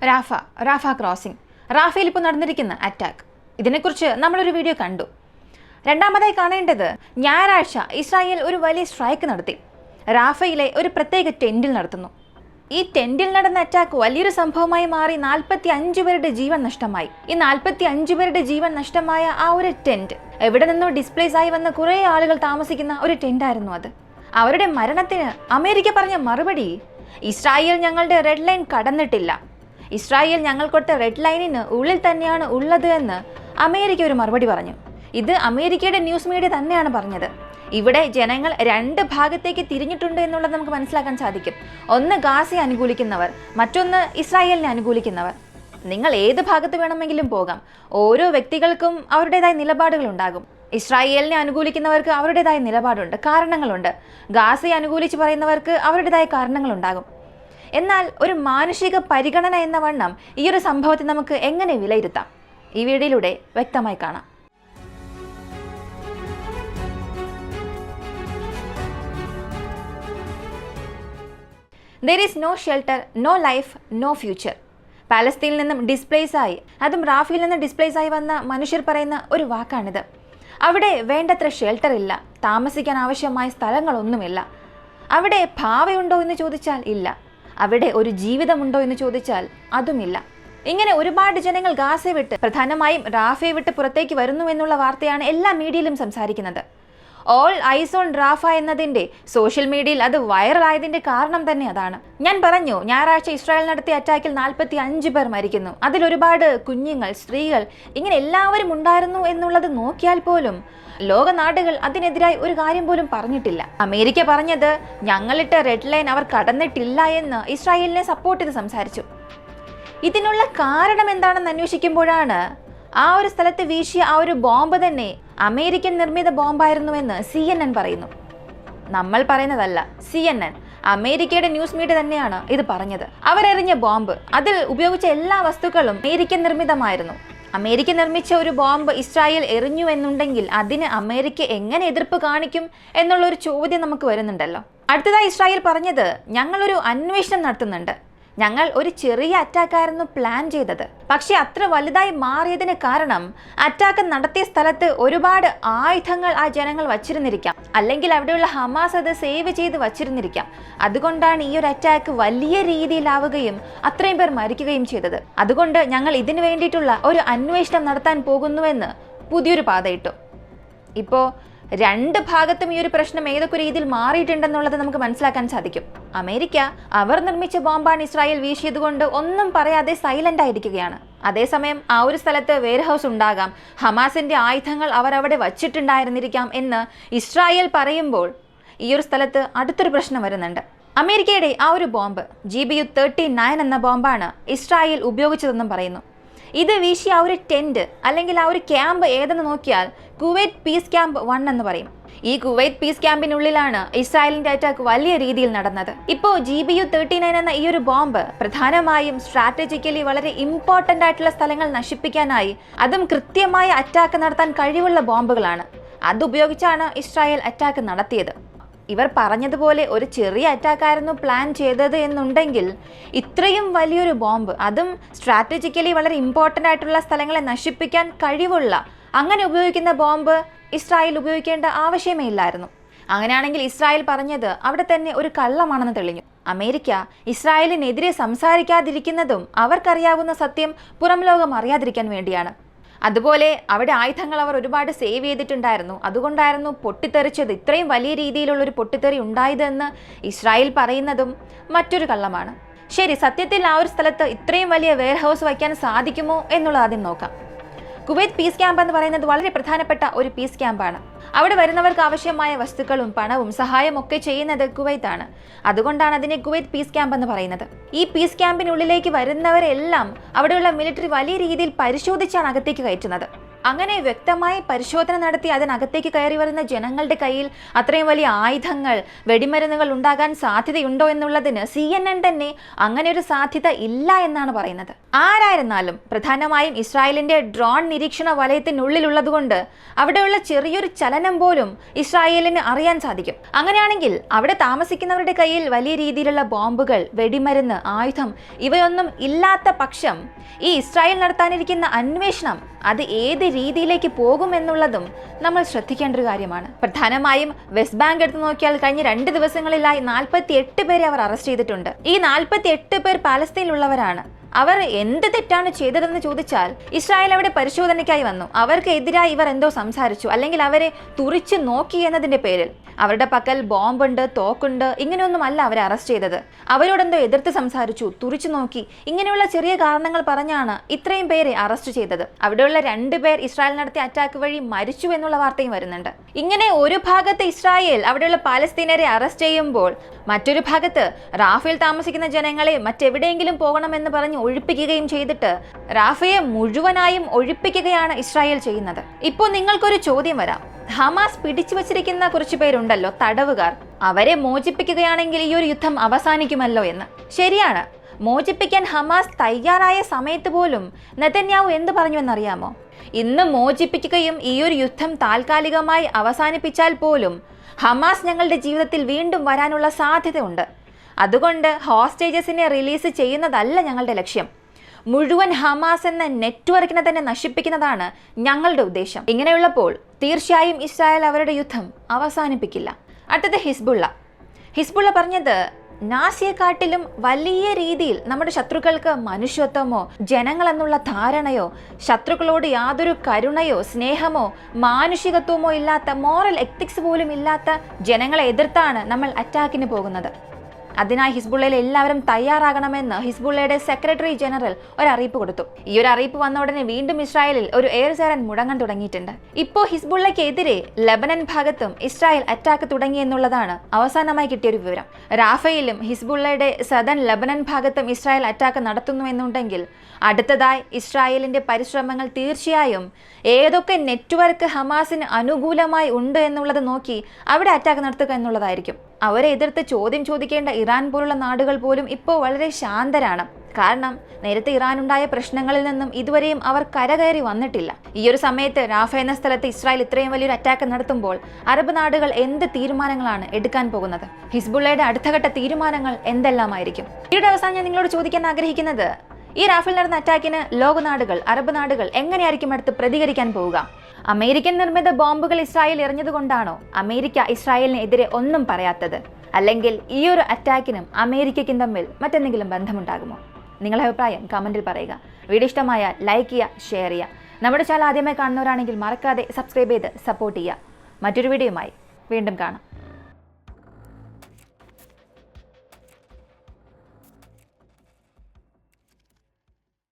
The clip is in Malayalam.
റാഫ ക്രോസിംഗ്, റാഫേൽ ഇപ്പോൾ നടന്നിരിക്കുന്ന അറ്റാക്ക്, ഇതിനെക്കുറിച്ച് നമ്മളൊരു വീഡിയോ കണ്ടു. രണ്ടാമതായി കാണേണ്ടത്, ഞായറാഴ്ച ഇസ്രായേൽ ഒരു വലിയ സ്ട്രൈക്ക് നടത്തി. റാഫയിലെ ഒരു പ്രത്യേക ടെൻറ്റിൽ നടത്തുന്നു. ഈ ടെൻറ്റിൽ നടന്ന അറ്റാക്ക് വലിയൊരു സംഭവമായി മാറി 45 പേരുടെ ജീവൻ നഷ്ടമായി. ഈ 45 പേരുടെ ജീവൻ നഷ്ടമായ ആ ഒരു ടെൻറ്റ് എവിടെ നിന്നോ ഡിസ്പ്ലേസ് ആയി വന്ന കുറേ ആളുകൾ താമസിക്കുന്ന ഒരു ടെൻറ്റായിരുന്നു അത്. അവരുടെ മരണത്തിന് അമേരിക്ക പറഞ്ഞ മറുപടി, ഇസ്രായേൽ ഞങ്ങളുടെ റെഡ് ലൈൻ കടന്നിട്ടില്ല, ഇസ്രായേൽ ഞങ്ങൾ കൊടുത്ത റെഡ് ലൈനിന് ഉള്ളിൽ തന്നെയാണ് ഉള്ളത് എന്ന് അമേരിക്ക ഒരു മറുപടി പറഞ്ഞു. ഇത് അമേരിക്കയുടെ ന്യൂസ് മീഡിയ തന്നെയാണ് പറഞ്ഞത്. ഇവിടെ ജനങ്ങൾ രണ്ട് ഭാഗത്തേക്ക് തിരിഞ്ഞിട്ടുണ്ട് എന്നുള്ളത് നമുക്ക് മനസ്സിലാക്കാൻ സാധിക്കും. ഒന്ന് ഗാസയെ അനുകൂലിക്കുന്നവർ, മറ്റൊന്ന് ഇസ്രായേലിനെ അനുകൂലിക്കുന്നവർ. നിങ്ങൾ ഏത് ഭാഗത്ത് വേണമെങ്കിലും പോകാം. ഓരോ വ്യക്തികൾക്കും അവരുടേതായ നിലപാടുകൾ ഉണ്ടാകും. ഇസ്രായേലിനെ അനുകൂലിക്കുന്നവർക്ക് അവരുടേതായ നിലപാടുണ്ട്, കാരണങ്ങളുണ്ട്. ഗാസയെ അനുകൂലിച്ച് പറയുന്നവർക്ക് അവരുടേതായ കാരണങ്ങളുണ്ടാകും. എന്നാൽ ഒരു മാനുഷിക പരിഗണന എന്ന വണ്ണം ഈ ഒരു സംഭവത്തെ നമുക്ക് എങ്ങനെ വിലയിരുത്താം? ഈ വീഡിയോയിലൂടെ വ്യക്തമായി കാണാം. There is no shelter, no life, no future. പാലസ്തീനിൽ നിന്നും ഡിസ്പ്ലേസ് ആയി, അതും റാഫയിൽ നിന്ന് ഡിസ്പ്ലേസ് ആയി വന്ന മനുഷ്യർ പറയുന്ന ഒരു വാക്കാണിത്. അവിടെ വേണ്ടത്ര ഷെൽട്ടർ ഇല്ല, താമസിക്കാൻ ആവശ്യമായ സ്ഥലങ്ങളൊന്നുമില്ല. അവിടെ ഭാവിയുണ്ടോ എന്ന് ചോദിച്ചാൽ ഇല്ല. അവിടെ ഒരു ജീവിതമുണ്ടോ എന്ന് ചോദിച്ചാൽ അതുമില്ല. ഇങ്ങനെ ഒരുപാട് ജനങ്ങൾ ഗാസയെ വിട്ട്, പ്രധാനമായും റാഫയെ വിട്ട് പുറത്തേക്ക് വരുന്നു എന്നുള്ള വാർത്തയാണ് എല്ലാ മീഡിയയിലും സംസാരിക്കുന്നത്. ഓൾ ഐസ് ഓൺ റാഫ എന്നതിൻ്റെ സോഷ്യൽ മീഡിയയിൽ അത് വൈറലായതിൻ്റെ കാരണം തന്നെ അതാണ്. ഞാൻ പറഞ്ഞു, ഞായറാഴ്ച ഇസ്രായേൽ നടത്തിയ അറ്റാക്കിൽ 45 പേർ മരിക്കുന്നു. അതിലൊരുപാട് കുഞ്ഞുങ്ങൾ, സ്ത്രീകൾ, ഇങ്ങനെ എല്ലാവരും ഉണ്ടായിരുന്നു എന്നുള്ളത് നോക്കിയാൽ പോലും ലോക നാടുകൾ അതിനെതിരായി ഒരു കാര്യം പോലും പറഞ്ഞിട്ടില്ല. അമേരിക്ക പറഞ്ഞത്, ഞങ്ങളിട്ട റെഡ് ലൈൻ അവർ കടന്നിട്ടില്ല എന്ന് ഇസ്രായേലിനെ സപ്പോർട്ട് ചെയ്ത് സംസാരിച്ചു. ഇതിനുള്ള കാരണം എന്താണെന്ന് അന്വേഷിക്കുമ്പോഴാണ് ആ ഒരു സ്ഥലത്ത് വീശിയ ആ ഒരു ബോംബ് തന്നെ അമേരിക്കൻ നിർമ്മിത ബോംബായിരുന്നുവെന്ന് CNN പറയുന്നു. നമ്മൾ പറയുന്നതല്ല, CNN, അമേരിക്കയുടെ ന്യൂസ് മീഡിയ തന്നെയാണ് ഇത് പറഞ്ഞത്. അവരെറിഞ്ഞ ബോംബ്, അതിൽ ഉപയോഗിച്ച എല്ലാ വസ്തുക്കളും അമേരിക്കൻ നിർമ്മിതമായിരുന്നു. അമേരിക്ക നിർമ്മിച്ച ഒരു ബോംബ് ഇസ്രായേൽ എറിഞ്ഞു എന്നുണ്ടെങ്കിൽ അതിന് അമേരിക്ക എങ്ങനെ എതിർപ്പ് കാണിക്കും എന്നുള്ളൊരു ചോദ്യം നമുക്ക് വരുന്നുണ്ടല്ലോ. അടുത്തതായി ഇസ്രായേൽ പറഞ്ഞത്, ഞങ്ങളൊരു അന്വേഷണം നടത്തുന്നുണ്ട്, ഞങ്ങൾ ഒരു ചെറിയ അറ്റാക്കായിരുന്നു പ്ലാൻ ചെയ്തത്, പക്ഷെ അത്ര വലുതായി മാറിയതിന് കാരണം അറ്റാക്ക് നടത്തിയ സ്ഥലത്ത് ഒരുപാട് ആയുധങ്ങൾ ആ ജനങ്ങൾ വച്ചിരുന്നിരിക്കാം, അല്ലെങ്കിൽ അവിടെയുള്ള ഹമാസ് അത് സേവ് ചെയ്ത് വച്ചിരുന്നിരിക്കാം. അതുകൊണ്ടാണ് ഈ ഒരു അറ്റാക്ക് വലിയ രീതിയിലാവുകയും അത്രയും പേർ മരിക്കുകയും ചെയ്തത്. അതുകൊണ്ട് ഞങ്ങൾ ഇതിനു വേണ്ടിയിട്ടുള്ള ഒരു അന്വേഷണം നടത്താൻ പോകുന്നുവെന്ന് പുതിയൊരു പാതയിട്ടു. ഇപ്പോൾ രണ്ട് ഭാഗത്തും ഈ ഒരു പ്രശ്നം ഏതൊക്കെ രീതിയിൽ മാറിയിട്ടുണ്ടെന്നുള്ളത് നമുക്ക് മനസ്സിലാക്കാൻ സാധിക്കും. അമേരിക്ക അവർ നിർമ്മിച്ച ബോംബാണ് ഇസ്രായേൽ വീശിയതുകൊണ്ട് ഒന്നും പറയാതെ സൈലന്റ് ആയിരിക്കുകയാണ്. അതേസമയം ആ ഒരു സ്ഥലത്ത് വെയർഹൗസ് ഉണ്ടാകാം, ഹമാസിന്റെ ആയുധങ്ങൾ അവർ അവിടെ വച്ചിട്ടുണ്ടായിരുന്നിരിക്കാം എന്ന് ഇസ്രായേൽ പറയുമ്പോൾ ഈ ഒരു സ്ഥലത്ത് അടുത്തൊരു പ്രശ്നം വരുന്നുണ്ട്. അമേരിക്കയുടെ ആ ഒരു ബോംബ് GBU-39 എന്ന ബോംബാണ് ഇസ്രായേൽ ഉപയോഗിച്ചതെന്നും പറയുന്നു. ഇത് വീശിയ ആ ഒരു ടെന്റ് അല്ലെങ്കിൽ ആ ഒരു ക്യാമ്പ് ഏതെന്ന് നോക്കിയാൽ കുവൈറ്റ് പീസ് ക്യാമ്പ് 1 എന്ന് പറയും. ഈ കുവൈറ്റ് പീസ് ക്യാമ്പിനുള്ളിലാണ് ഇസ്രായേലിന്റെ അറ്റാക്ക് വലിയ രീതിയിൽ നടന്നത്. ഇപ്പോൾ GBU-39 എന്ന ഈ ഒരു ബോംബ് പ്രധാനമായും സ്ട്രാറ്റജിക്കലി വളരെ ഇമ്പോർട്ടൻ്റ് ആയിട്ടുള്ള സ്ഥലങ്ങൾ നശിപ്പിക്കാനായി, അതും കൃത്യമായ അറ്റാക്ക് നടത്താൻ കഴിവുള്ള ബോംബുകളാണ്. അതുപയോഗിച്ചാണ് ഇസ്രായേൽ അറ്റാക്ക് നടത്തിയത്. ഇവർ പറഞ്ഞതുപോലെ ഒരു ചെറിയ അറ്റാക്കായിരുന്നു പ്ലാൻ ചെയ്തത് എന്നുണ്ടെങ്കിൽ ഇത്രയും വലിയൊരു ബോംബ്, അതും സ്ട്രാറ്റജിക്കലി വളരെ ഇമ്പോർട്ടൻ്റ് ആയിട്ടുള്ള സ്ഥലങ്ങളെ നശിപ്പിക്കാൻ കഴിവുള്ള അങ്ങനെ ഉപയോഗിക്കുന്ന ബോംബ് ഇസ്രായേൽ ഉപയോഗിക്കേണ്ട ആവശ്യമേ ഇല്ലായിരുന്നു. അങ്ങനെയാണെങ്കിൽ ഇസ്രായേൽ പറഞ്ഞത് അവിടെ തന്നെ ഒരു കള്ളമാണെന്ന് തെളിഞ്ഞു. അമേരിക്ക ഇസ്രായേലിനെതിരെ സംസാരിക്കാതിരിക്കുന്നതും അവർക്കറിയാവുന്ന സത്യം പുറം ലോകം അറിയാതിരിക്കാൻ വേണ്ടിയാണ്. അതുപോലെ അവിടെ ആയുധങ്ങൾ അവർ ഒരുപാട് സേവ് ചെയ്തിട്ടുണ്ടായിരുന്നു, അതുകൊണ്ടായിരുന്നു പൊട്ടിത്തെറിച്ചത്, ഇത്രയും വലിയ രീതിയിലുള്ളൊരു പൊട്ടിത്തെറി ഉണ്ടായതെന്ന് ഇസ്രായേൽ പറയുന്നതും മറ്റൊരു കള്ളമാണ്. ശരി, സത്യത്തിൽ ആ ഒരു സ്ഥലത്ത് ഇത്രയും വലിയ വെയർഹൗസ് വയ്ക്കാൻ സാധിക്കുമോ എന്നുള്ളത് ആദ്യം നോക്കാം. കുവൈറ്റ് പീസ് ക്യാമ്പ് എന്ന് പറയുന്നത് വളരെ പ്രധാനപ്പെട്ട ഒരു പീസ് ക്യാമ്പാണ്. അവിടെ വരുന്നവർക്ക് ആവശ്യമായ വസ്തുക്കളും പണവും സഹായം ഒക്കെ ചെയ്യുന്നത് കുവൈത്താണ്. അതുകൊണ്ടാണ് അതിനെ കുവൈറ്റ് പീസ് ക്യാമ്പ് എന്ന് പറയുന്നത്. ഈ പീസ് ക്യാമ്പിനുള്ളിലേക്ക് വരുന്നവരെല്ലാം അവിടെയുള്ള മിലിറ്ററി വലിയ രീതിയിൽ പരിശോധിച്ചാണ് അകത്തേക്ക് കയറ്റുന്നത്. അങ്ങനെ വ്യക്തമായി പരിശോധന നടത്തി അതിനകത്തേക്ക് കയറി വരുന്ന ജനങ്ങളുടെ കയ്യിൽ അത്രയും വലിയ ആയുധങ്ങൾ, വെടിമരുന്നുകൾ ഉണ്ടാകാൻ സാധ്യതയുണ്ടോ എന്നുള്ളതിന് CNN തന്നെ അങ്ങനെ ഒരു സാധ്യത ഇല്ല എന്നാണ് പറയുന്നത്. ആരായിരുന്നാലും പ്രധാനമായും ഇസ്രായേലിന്റെ ഡ്രോൺ നിരീക്ഷണ വലയത്തിനുള്ളിലുള്ളതുകൊണ്ട് അവിടെയുള്ള ചെറിയൊരു ചലനം പോലും ഇസ്രായേലിന് അറിയാൻ സാധിക്കും. അങ്ങനെയാണെങ്കിൽ അവിടെ താമസിക്കുന്നവരുടെ കയ്യിൽ വലിയ രീതിയിലുള്ള ബോംബുകൾ, വെടിമരുന്ന്, ആയുധം ഇവയൊന്നും ഇല്ലാത്ത പക്ഷം ഈ ഇസ്രായേൽ നടത്താനിരിക്കുന്ന അന്വേഷണം അത് ഏത് രീതിയിലേക്ക് പോകുമെന്നുള്ളതും നമ്മൾ ശ്രദ്ധിക്കേണ്ട ഒരു കാര്യമാണ്. പ്രധാനമായും വെസ്റ്റ് ബാങ്ക് എടുത്തു നോക്കിയാൽ കഴിഞ്ഞ 2 ദിവസങ്ങളിലായി 48 പേരെ അവർ അറസ്റ്റ് ചെയ്തിട്ടുണ്ട്. ഈ 48 പേർ പാലസ്തീനിലുള്ളവരാണ്. അവർ എന്ത് തെറ്റാണ് ചെയ്തതെന്ന് ചോദിച്ചാൽ ഇസ്രായേൽ അവിടെ പരിശോധനയ്ക്കായി വന്നു. അവർക്ക് എതിരായി ഇവർ എന്തോ സംസാരിച്ചു, അല്ലെങ്കിൽ അവരെ തുറിച്ചു നോക്കി എന്നതിന്റെ പേരിൽ അവരുടെ പക്കൽ ബോംബുണ്ട്, തോക്കുണ്ട്, ഇങ്ങനെയൊന്നും അല്ല അവരെ അറസ്റ്റ് ചെയ്തത്. അവരോടെന്തോ എതിർത്ത് സംസാരിച്ചു, തുറിച്ചു നോക്കി, ഇങ്ങനെയുള്ള ചെറിയ കാരണങ്ങൾ പറഞ്ഞാണ് ഇത്രയും പേരെ അറസ്റ്റ് ചെയ്തത്. അവിടെയുള്ള 2 പേർ ഇസ്രായേൽ നടത്തിയ അറ്റാക്ക് വഴി മരിച്ചു എന്നുള്ള വാർത്തയും വരുന്നുണ്ട്. ഇങ്ങനെ ഒരു ഭാഗത്ത് ഇസ്രായേൽ അവിടെയുള്ള പാലസ്തീനരെ അറസ്റ്റ് ചെയ്യുമ്പോൾ മറ്റൊരു ഭാഗത്ത് റാഫേൽ താമസിക്കുന്ന ജനങ്ങളെ മറ്റെവിടെയെങ്കിലും പോകണമെന്ന് പറഞ്ഞ് ഒഴിപ്പിക്കുകയും ചെയ്തിട്ട് റാഫയെ മുഴുവനായും ഒഴിപ്പിക്കുകയാണ് ഇസ്രായേൽ ചെയ്യുന്നത്. ഇപ്പോൾ നിങ്ങൾക്കൊരു ചോദ്യം വരാം, ഹമാസ് പിടിച്ചു വച്ചിരിക്കുന്ന കുറച്ചു പേരുണ്ടല്ലോ, തടവുകാർ, അവരെ മോചിപ്പിക്കുകയാണെങ്കിൽ ഈ ഒരു യുദ്ധം അവസാനിക്കുമല്ലോ എന്ന്. ശരിയാണ്, മോചിപ്പിക്കാൻ ഹമാസ് തയ്യാറായ സമയത്ത് പോലും നെതന്യാഹു എന്ത് പറഞ്ഞു എന്നറിയാമോ? ഇന്ന് മോചിപ്പിക്കുകയും ഈ ഒരു യുദ്ധം താൽക്കാലികമായി അവസാനിപ്പിച്ചാൽ പോലും ഹമാസ് ഞങ്ങളുടെ ജീവിതത്തിൽ വീണ്ടും വരാനുള്ള സാധ്യതയുണ്ട്. അതുകൊണ്ട് ഹോസ്റ്റേജസിനെ റിലീസ് ചെയ്യുന്നതല്ല ഞങ്ങളുടെ ലക്ഷ്യം. മുഴുവൻ ഹമാസ് എന്ന നെറ്റ്വർക്കിനെ തന്നെ നശിപ്പിക്കുന്നതാണ് ഞങ്ങളുടെ ഉദ്ദേശം. ഇങ്ങനെയുള്ളപ്പോൾ തീർച്ചയായും ഇസ്രായേൽ അവരുടെ യുദ്ധം അവസാനിപ്പിക്കില്ല. അടുത്തത് ഹിസ്ബുള്ള പറഞ്ഞത്, നാസിയെക്കാട്ടിലും വലിയ രീതിയിൽ നമ്മുടെ ശത്രുക്കൾക്ക് മനുഷ്യത്വമോ ജനങ്ങൾ എന്നുള്ള ധാരണയോ ശത്രുക്കളോട് യാതൊരു കരുണയോ സ്നേഹമോ മാനുഷികത്വമോ ഇല്ലാത്ത, മോറൽ എത്തിക്സ് പോലും ഇല്ലാത്ത ജനങ്ങളെ എതിർത്താണ് നമ്മൾ അറ്റാക്കിന് പോകുന്നത്. അതിനായി ഹിസ്ബുള്ളയിൽ എല്ലാവരും തയ്യാറാകണമെന്ന് ഹിസ്ബുള്ളയുടെ സെക്രട്ടറി ജനറൽ ഒരു അറിയിപ്പ് കൊടുത്തു. ഈ ഒരു അറിയിപ്പ് വന്ന ഉടനെ വീണ്ടും ഇസ്രായേലിൽ ഒരു എയർ സൈറൻ മുടങ്ങാൻ തുടങ്ങിയിട്ടുണ്ട്. ഇപ്പോൾ ഹിസ്ബുള്ളയ്ക്കെതിരെ ലെബനൻ ഭാഗത്തും ഇസ്രായേൽ അറ്റാക്ക് തുടങ്ങി എന്നുള്ളതാണ് അവസാനമായി കിട്ടിയൊരു വിവരം. റാഫയിലും ഹിസ്ബുള്ളയുടെ സദൻ ലെബനൻ ഭാഗത്തും ഇസ്രായേൽ അറ്റാക്ക് നടത്തുന്നു എന്നുണ്ടെങ്കിൽ അടുത്തതായി ഇസ്രായേലിന്റെ പരിശ്രമങ്ങൾ തീർച്ചയായും ഏതൊക്കെ നെറ്റ്വർക്ക് ഹമാസിന് അനുകൂലമായി ഉണ്ട് എന്നുള്ളത് നോക്കി അവിടെ അറ്റാക്ക് നടത്തുക എന്നുള്ളതായിരിക്കും. അവരെ എതിർത്ത് ചോദ്യം ചോദിക്കേണ്ട ഇറാൻ പോലുള്ള നാടുകൾ പോലും ഇപ്പോൾ വളരെ ശാന്തരാണ്. കാരണം നേരത്തെ ഇറാനുണ്ടായ പ്രശ്നങ്ങളിൽ നിന്നും ഇതുവരെയും അവർ കരകയറി വന്നിട്ടില്ല. ഈ ഒരു സമയത്ത് റാഫ എന്ന സ്ഥലത്ത് ഇസ്രായേൽ ഇത്രയും വലിയൊരു അറ്റാക്ക് നടത്തുമ്പോൾ അറബ് നാടുകൾ എന്ത് തീരുമാനങ്ങളാണ് എടുക്കാൻ പോകുന്നത്? ഹിസ്ബുള്ളയുടെ അടുത്തഘട്ട തീരുമാനങ്ങൾ എന്തെല്ലാമായിരിക്കും? ഈയുടെ അവസാനം ഞാൻ നിങ്ങളോട് ചോദിക്കാൻ ആഗ്രഹിക്കുന്നത്, ഈ റാഫേൽ നടന്ന അറ്റാക്കിന് ലോകനാടുകൾ, അറബ് നാടുകൾ എങ്ങനെയായിരിക്കും അടുത്ത് പ്രതികരിക്കാൻ പോവുക? അമേരിക്കൻ നിർമ്മിത ബോംബുകൾ ഇസ്രായേൽ എറിഞ്ഞതുകൊണ്ടാണോ അമേരിക്ക ഇസ്രായേലിനെതിരെ ഒന്നും പറയാത്തത്? അല്ലെങ്കിൽ ഈ ഒരു അറ്റാക്കിനും അമേരിക്കയ്ക്കും തമ്മിൽ മറ്റെന്തെങ്കിലും ബന്ധമുണ്ടാകുമോ? നിങ്ങളുടെ അഭിപ്രായം കമന്റിൽ പറയുക. വീഡിയോ ഇഷ്ടമായാൽ ലൈക്ക് ചെയ്യുക, ഷെയർ ചെയ്യുക. നമ്മുടെ ചാനൽ ആദ്യമായി കാണുന്നവരാണെങ്കിൽ മറക്കാതെ സബ്സ്ക്രൈബ് ചെയ്ത് സപ്പോർട്ട് ചെയ്യുക. മറ്റൊരു വീഡിയോയുമായി വീണ്ടും കാണാം.